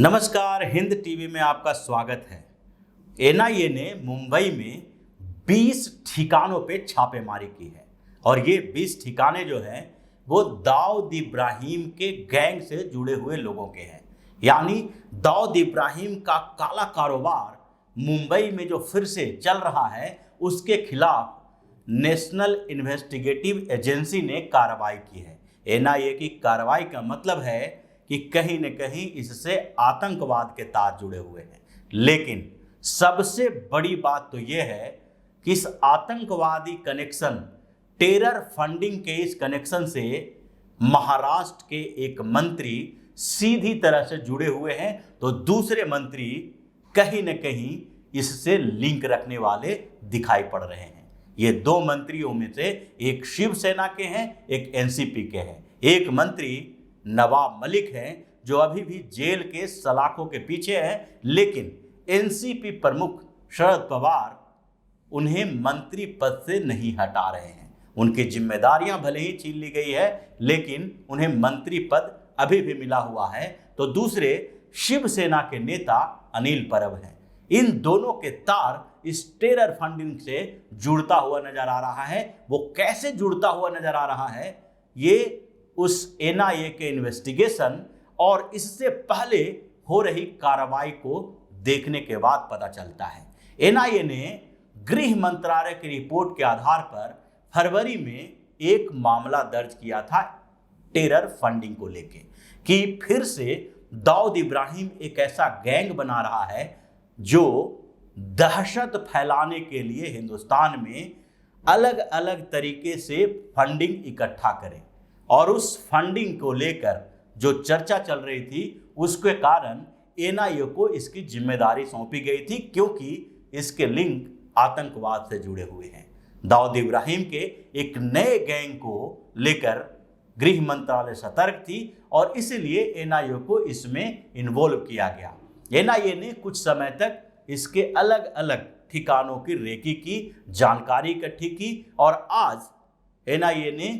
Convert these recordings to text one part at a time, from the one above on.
नमस्कार, हिंद टीवी में आपका स्वागत है। एनआईए ने मुंबई में 20 ठिकानों पे छापेमारी की है और ये 20 ठिकाने जो हैं वो दाऊद इब्राहिम के गैंग से जुड़े हुए लोगों के हैं। यानी दाऊद इब्राहिम का काला कारोबार मुंबई में जो फिर से चल रहा है उसके खिलाफ नेशनल इन्वेस्टिगेटिव एजेंसी ने कार्रवाई की है। एनआईए की कार्रवाई का मतलब है कि कहीं न कहीं इससे आतंकवाद के तार जुड़े हुए हैं। लेकिन सबसे बड़ी बात तो यह है कि इस आतंकवादी कनेक्शन, टेरर फंडिंग के इस कनेक्शन से महाराष्ट्र के एक मंत्री सीधी तरह से जुड़े हुए हैं, तो दूसरे मंत्री कहीं न कहीं इससे लिंक रखने वाले दिखाई पड़ रहे हैं। ये दो मंत्रियों में से एक शिवसेना के हैं, एक एनसीपी के हैं। एक मंत्री नवाब मलिक हैं जो अभी भी जेल के सलाखों के पीछे हैं, लेकिन एनसीपी प्रमुख शरद पवार उन्हें मंत्री पद से नहीं हटा रहे हैं। उनकी जिम्मेदारियां भले ही छीन ली गई है, लेकिन उन्हें मंत्री पद अभी भी मिला हुआ है। तो दूसरे शिवसेना के नेता अनिल परब हैं। इन दोनों के तार इस टेरर फंडिंग से जुड़ता हुआ नजर आ रहा है। वो कैसे जुड़ता हुआ नजर आ रहा है, ये उस एनआईए के इन्वेस्टिगेशन और इससे पहले हो रही कार्रवाई को देखने के बाद पता चलता है। एनआईए ने गृह मंत्रालय की रिपोर्ट के आधार पर फरवरी में एक मामला दर्ज किया था टेरर फंडिंग को लेके कि फिर से दाऊद इब्राहिम एक ऐसा गैंग बना रहा है जो दहशत फैलाने के लिए हिंदुस्तान में अलग अलग तरीके से फंडिंग इकट्ठा करे। और उस फंडिंग को लेकर जो चर्चा चल रही थी उसके कारण एनआईए को इसकी जिम्मेदारी सौंपी गई थी, क्योंकि इसके लिंक आतंकवाद से जुड़े हुए हैं। दाऊद इब्राहिम के एक नए गैंग को लेकर गृह मंत्रालय सतर्क थी और इसलिए एनआईए को इसमें इन्वॉल्व किया गया। एनआईए ने कुछ समय तक इसके अलग अलग ठिकानों की रेकी की, जानकारी इकट्ठी की और आज एनआईए ने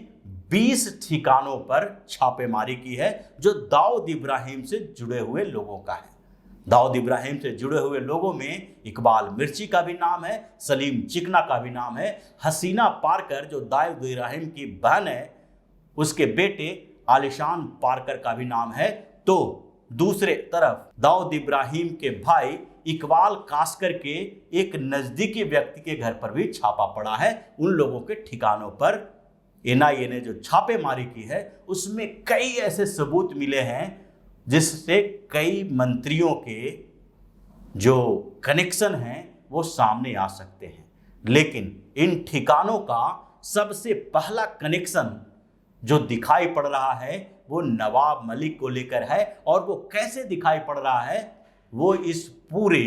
20 ठिकानों पर छापेमारी की है जो दाऊद इब्राहिम से जुड़े हुए लोगों का है। दाऊद इब्राहिम से जुड़े हुए लोगों में इकबाल मिर्ची का भी नाम है, सलीम चिकना का भी नाम है, हसीना पारकर जो दाऊद इब्राहिम की बहन है उसके बेटे आलिशान पारकर का भी नाम है। तो दूसरे तरफ दाऊद इब्राहिम के भाई इकबाल कास्कर के एक नजदीकी व्यक्ति के घर पर भी छापा पड़ा है। उन लोगों के ठिकानों पर एनआईए ने जो छापेमारी की है उसमें कई ऐसे सबूत मिले हैं जिससे कई मंत्रियों के जो कनेक्शन हैं वो सामने आ सकते हैं। लेकिन इन ठिकानों का सबसे पहला कनेक्शन जो दिखाई पड़ रहा है वो नवाब मलिक को लेकर है। और वो कैसे दिखाई पड़ रहा है, वो इस पूरे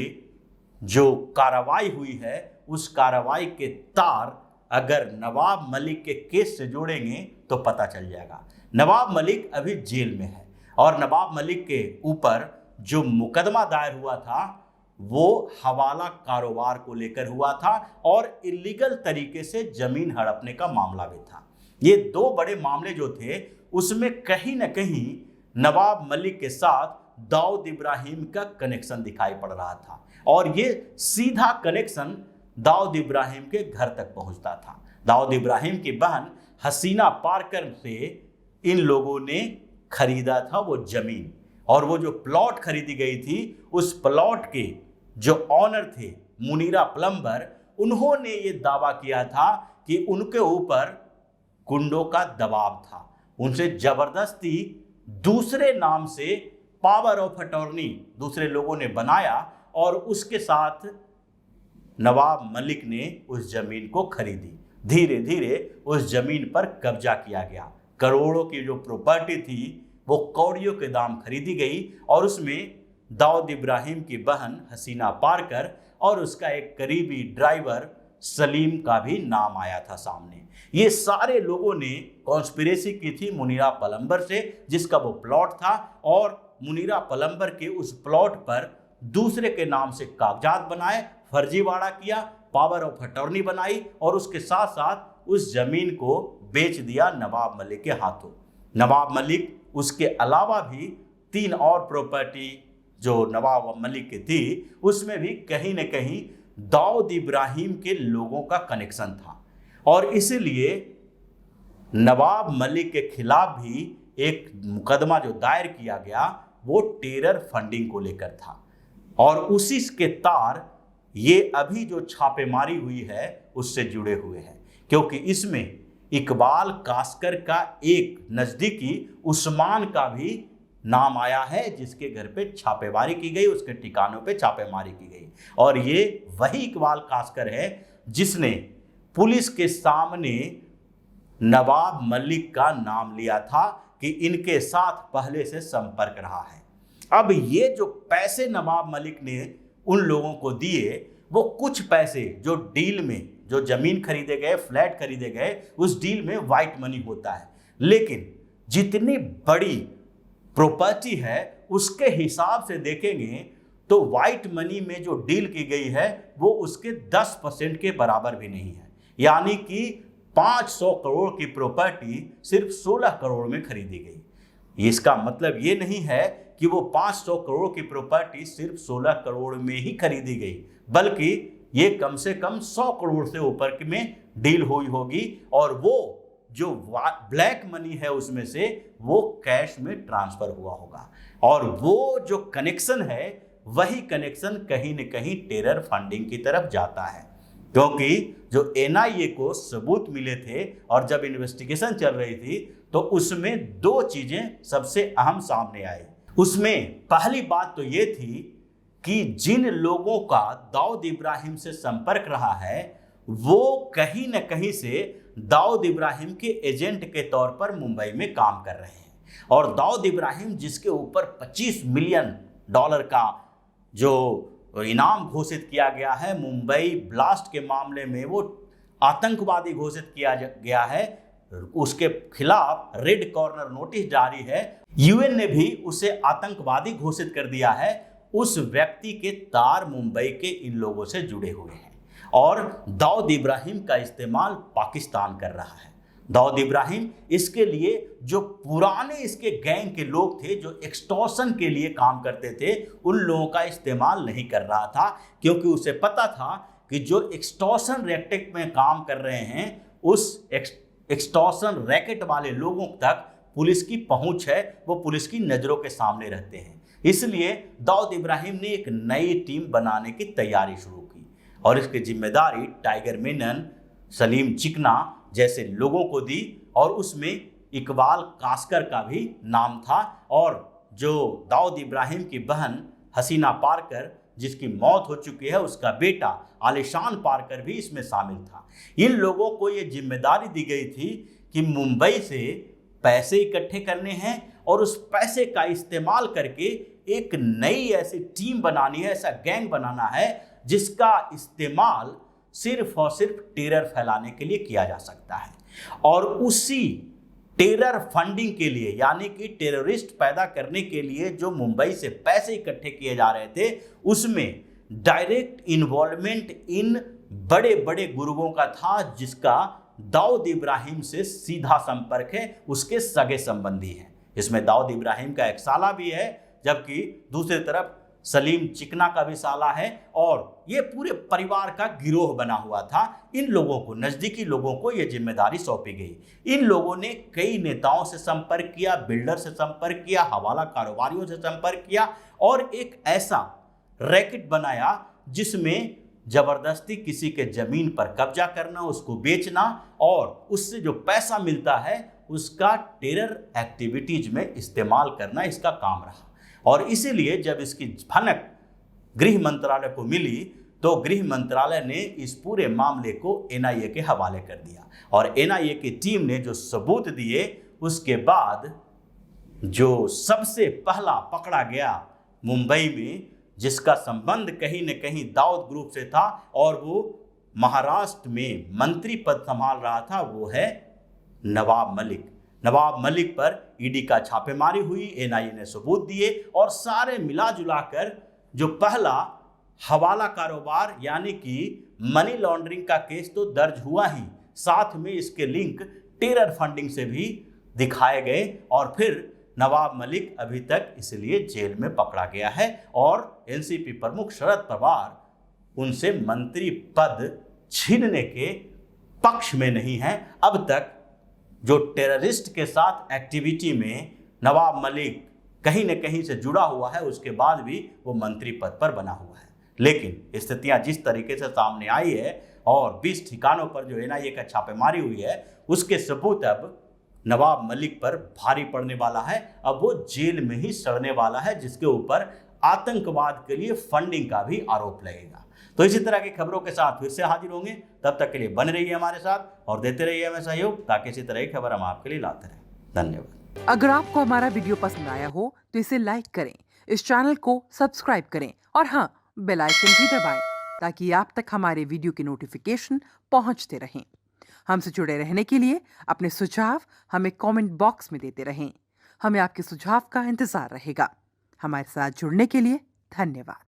जो कार्रवाई हुई है उस कार्रवाई के तार अगर नवाब मलिक के केस से जोड़ेंगे तो पता चल जाएगा। नवाब मलिक अभी जेल में है और नवाब मलिक के ऊपर जो मुकदमा दायर हुआ था वो हवाला कारोबार को लेकर हुआ था और इलीगल तरीके से जमीन हड़पने का मामला भी था। ये दो बड़े मामले जो थे उसमें कहीं ना कहीं नवाब मलिक के साथ दाऊद इब्राहिम का कनेक्शन दिखाई पड़ रहा था और ये सीधा कनेक्शन दाऊद इब्राहिम के घर तक पहुंचता था। दाऊद इब्राहिम की बहन हसीना पारकर से इन लोगों ने खरीदा था वो जमीन, और वो जो प्लॉट खरीदी गई थी उस प्लॉट के जो ऑनर थे मुनीरा प्लम्बर, उन्होंने ये दावा किया था कि उनके ऊपर गुंडों का दबाव था। उनसे जबरदस्ती दूसरे नाम से पावर ऑफ अटॉर्नी दूसरे लोगों ने बनाया और उसके साथ नवाब मलिक ने उस जमीन को खरीदी। धीरे धीरे उस जमीन पर कब्जा किया गया। करोड़ों की जो प्रॉपर्टी थी वो कौड़ियों के दाम खरीदी गई और उसमें दाऊद इब्राहिम की बहन हसीना पारकर और उसका एक करीबी ड्राइवर सलीम का भी नाम आया था सामने। ये सारे लोगों ने कॉन्स्पिरेसी की थी मुनीरा प्लम्बर से, जिसका वो प्लॉट था, और मुनीरा प्लम्बर के उस प्लॉट पर दूसरे के नाम से कागजात बनाए, फर्जीवाड़ा किया, पावर ऑफ अटॉर्नी बनाई और उसके साथ साथ उस जमीन को बेच दिया नवाब मलिक के हाथों। नवाब मलिक उसके अलावा भी 3 और प्रॉपर्टी जो नवाब मलिक की थी, उसमें भी कहीं न कहीं दाऊद इब्राहिम के लोगों का कनेक्शन था और इसलिए नवाब मलिक के खिलाफ भी एक मुकदमा जो दायर किया गया वो टेरर फंडिंग को लेकर था और उसी के तार ये अभी जो छापेमारी हुई है उससे जुड़े हुए हैं, क्योंकि इसमें इकबाल कास्कर का एक नज़दीकी उस्मान का भी नाम आया है, जिसके घर पे छापेमारी की गई, उसके ठिकानों पे छापेमारी की गई और ये वही इकबाल कास्कर है जिसने पुलिस के सामने नवाब मलिक का नाम लिया था कि इनके साथ पहले से संपर्क रहा है। अब ये जो पैसे नवाब मलिक ने उन लोगों को दिए, वो कुछ पैसे जो डील में जो जमीन खरीदे गए, फ्लैट खरीदे गए, उस डील में वाइट मनी होता है, लेकिन जितनी बड़ी प्रॉपर्टी है उसके हिसाब से देखेंगे तो वाइट मनी में जो डील की गई है वो उसके 10% के बराबर भी नहीं है। यानी कि 500 करोड़ की प्रॉपर्टी सिर्फ 16 करोड़ में खरीदी गई। इसका मतलब ये नहीं है कि वो 500 करोड़ की प्रॉपर्टी सिर्फ 16 करोड़ में ही खरीदी गई, बल्कि ये कम से कम 100 करोड़ से ऊपर में डील हुई होगी और वो जो ब्लैक मनी है उसमें से वो कैश में ट्रांसफर हुआ होगा और वो जो कनेक्शन है वही कनेक्शन कहीं न कहीं टेरर फंडिंग की तरफ जाता है, क्योंकि जो एनआईए को सबूत मिले थे और जब इन्वेस्टिगेशन चल रही थी तो उसमें दो चीजें सबसे अहम सामने आई। उसमें पहली बात तो ये थी कि जिन लोगों का दाऊद इब्राहिम से संपर्क रहा है वो कहीं न कहीं से दाऊद इब्राहिम के एजेंट के तौर पर मुंबई में काम कर रहे हैं और दाऊद इब्राहिम जिसके ऊपर $25 मिलियन का जो इनाम घोषित किया गया है, मुंबई ब्लास्ट के मामले में वो आतंकवादी घोषित किया गया है, उसके खिलाफ रेड कॉर्नर नोटिस जारी है, यूएन ने भी उसे आतंकवादी घोषित कर दिया है। उस व्यक्ति के तार मुंबई के इन लोगों से जुड़े हुए हैं और दाऊद इब्राहिम का इस्तेमाल पाकिस्तान कर रहा है। दाऊद इब्राहिम इसके लिए जो पुराने इसके गैंग के लोग थे जो एक्सटॉर्शन के लिए काम करते थे उन लोगों का इस्तेमाल नहीं कर रहा था, क्योंकि उसे पता था कि जो एक्सटॉर्शन रैकेट में काम कर रहे हैं उस एक्सटॉर्शन रैकेट वाले लोगों तक पुलिस की पहुंच है, वो पुलिस की नज़रों के सामने रहते हैं। इसलिए दाऊद इब्राहिम ने एक नई टीम बनाने की तैयारी शुरू की और इसकी जिम्मेदारी टाइगर मेनन, सलीम चिकना जैसे लोगों को दी और उसमें इकबाल कास्कर का भी नाम था और जो दाऊद इब्राहिम की बहन हसीना पारकर जिसकी मौत हो चुकी है उसका बेटा आलिशान पारकर भी इसमें शामिल था। इन लोगों को ये जिम्मेदारी दी गई थी कि मुंबई से पैसे इकट्ठे करने हैं और उस पैसे का इस्तेमाल करके एक नई ऐसी टीम बनानी है, ऐसा गैंग बनाना है जिसका इस्तेमाल सिर्फ और सिर्फ टेरर फैलाने के लिए किया जा सकता है और उसी टेरर फंडिंग के लिए यानी कि टेररिस्ट पैदा करने के लिए जो मुंबई से पैसे इकट्ठे किए जा रहे थे उसमें डायरेक्ट इन्वॉल्वमेंट इन बड़े बड़े गुर्गों का था जिसका दाऊद इब्राहिम से सीधा संपर्क है, उसके सगे संबंधी हैं। इसमें दाऊद इब्राहिम का एक साला भी है जबकि दूसरी तरफ सलीम चिकना का भी साला है और ये पूरे परिवार का गिरोह बना हुआ था। इन लोगों को, नज़दीकी लोगों को ये जिम्मेदारी सौंपी गई। इन लोगों ने कई नेताओं से संपर्क किया, बिल्डर से संपर्क किया, हवाला कारोबारियों से संपर्क किया और एक ऐसा रैकेट बनाया जिसमें जबरदस्ती किसी के जमीन पर कब्जा करना, उसको बेचना और उससे जो पैसा मिलता है उसका टेरर एक्टिविटीज में इस्तेमाल करना इसका काम रहा। और इसीलिए जब इसकी भनक गृह मंत्रालय को मिली तो गृह मंत्रालय ने इस पूरे मामले को एनआईए के हवाले कर दिया और एनआईए की टीम ने जो सबूत दिए उसके बाद जो सबसे पहला पकड़ा गया मुंबई में जिसका संबंध कहीं न कहीं दाऊद ग्रुप से था और वो महाराष्ट्र में मंत्री पद संभाल रहा था, वो है नवाब मलिक। नवाब मलिक पर ईडी का छापेमारी हुई, एनआईए ने सबूत दिए और सारे मिला जुला कर जो पहला हवाला कारोबार यानी कि मनी लॉन्ड्रिंग का केस तो दर्ज हुआ ही, साथ में इसके लिंक टेरर फंडिंग से भी दिखाए गए और फिर नवाब मलिक अभी तक इसलिए जेल में पकड़ा गया है और एनसीपी प्रमुख शरद पवार उनसे मंत्री पद छीनने के पक्ष में नहीं है। अब तक जो टेररिस्ट के साथ एक्टिविटी में नवाब मलिक कहीं न कहीं से जुड़ा हुआ है, उसके बाद भी वो मंत्री पद पर बना हुआ है। लेकिन स्थितियां जिस तरीके से सामने आई है और 20 ठिकानों पर जो एनआईए का छापेमारी हुई है, उसके सबूत अब नवाब मलिक पर भारी पड़ने वाला है। अब वो जेल में ही सड़ने वाला है, जिसके ऊपर आतंकवाद के लिए फंडिंग का भी आरोप लगेगा। तो इसी तरह की खबरों के साथ फिर से हाजिर होंगे, तब तक के लिए बने रहिए हमारे साथ और देते रहिए हमें सहयोग, ताकि इसी तरह की खबर हम आपके लिए लाते रहें। धन्यवाद। अगर आपको हमारा वीडियो पसंद आया हो तो इसे लाइक करें, इस चैनल को सब्सक्राइब करें और हाँ, बेल आइकन भी दबाएं ताकि आप तक हमारे वीडियो की नोटिफिकेशन पहुंचते रहें। हमसे जुड़े रहने के लिए अपने सुझाव हमें कमेंट बॉक्स में देते रहें। हमें आपके सुझाव का इंतजार रहेगा। हमारे साथ जुड़ने के लिए धन्यवाद।